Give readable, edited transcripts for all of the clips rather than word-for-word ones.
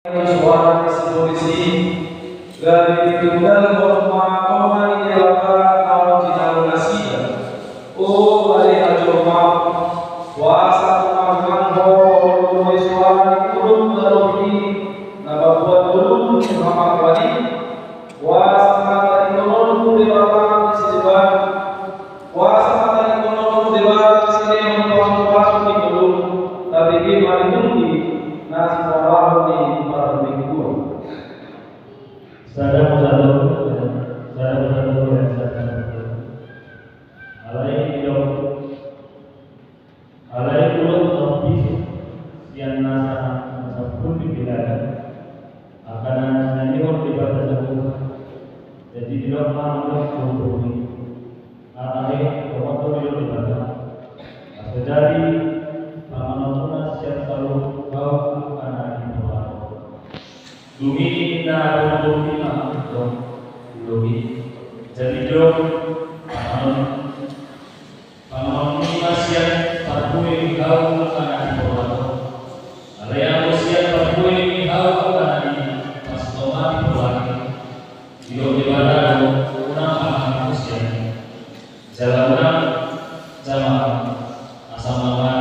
suara polisi dari tunggal koma di dalam awal kita nasi oh hari ajoma wasa kumakan ho suara turun dari nababuat turun Muhammad Wali wasa mata turun di bawah siapa wasa mata turun di bawah siapa pas di turun tapi di mana turun nasi orang di Saudara satu yang alai pulau topis yang nasa sepuluh dibilang akan nanti orang dibaca satu jadi di dalam manusia kumpul alai orang tu dibaca jadi penonton siap selalu kau akan dibawa Dumi na dumi na dumi jadi dong panon masih parpui kau akan dibawa alaya masih parpui kau akan pastoma dibawa di mana orang akan masih jalan zaman asam mawar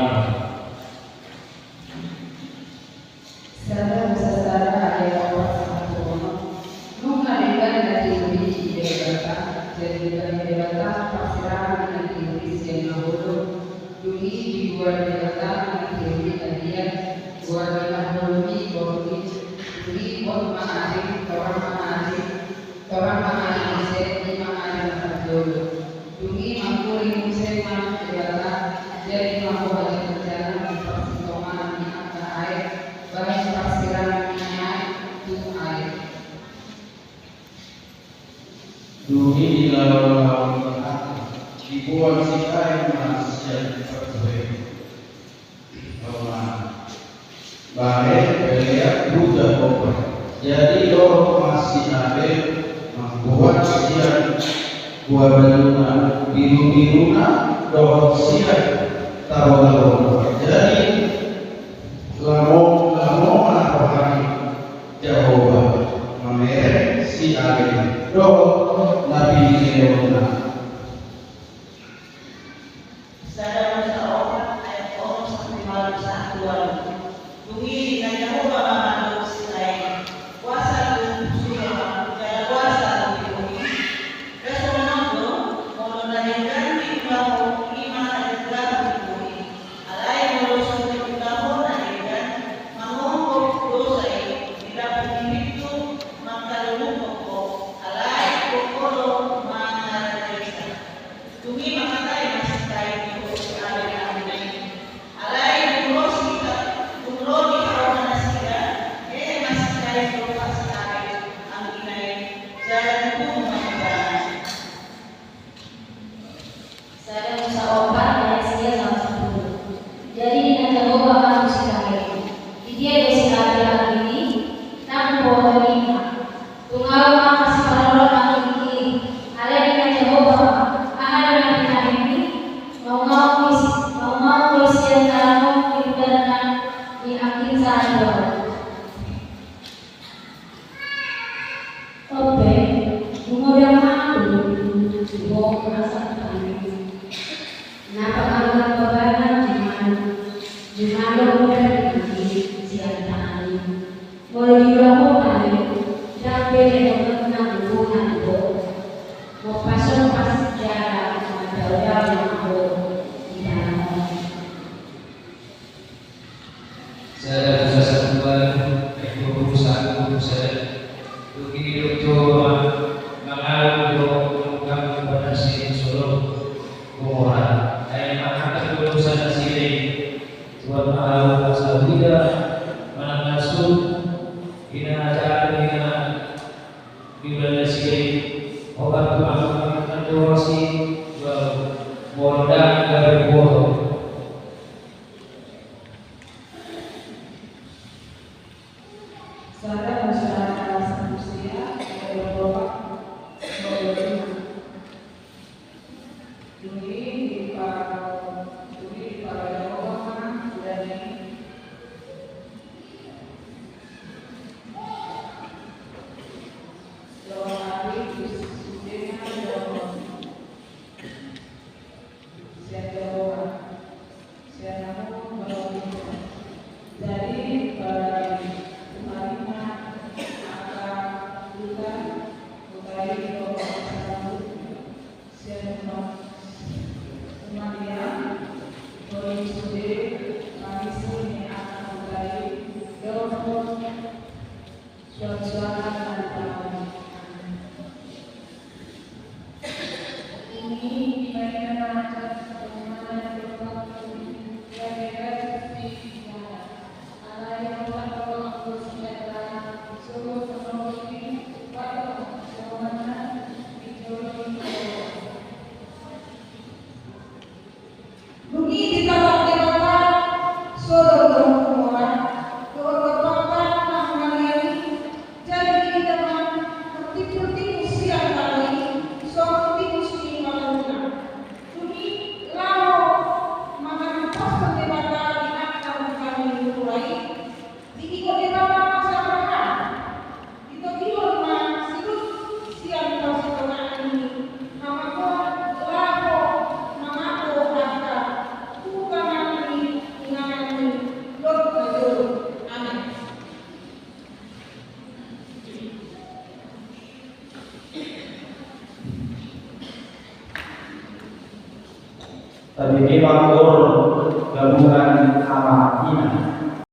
Dumi di lawan dibuat sikai masih terbaik. Baik, beliau Buddha Boba. Jadi lo masih ada membuat siang buat benuna biru-biruna doa siang tahu. Jadi lamo apa hari Jehovah memeret si ada doa Nabi Leona. Tadi makmur gabungan sama ina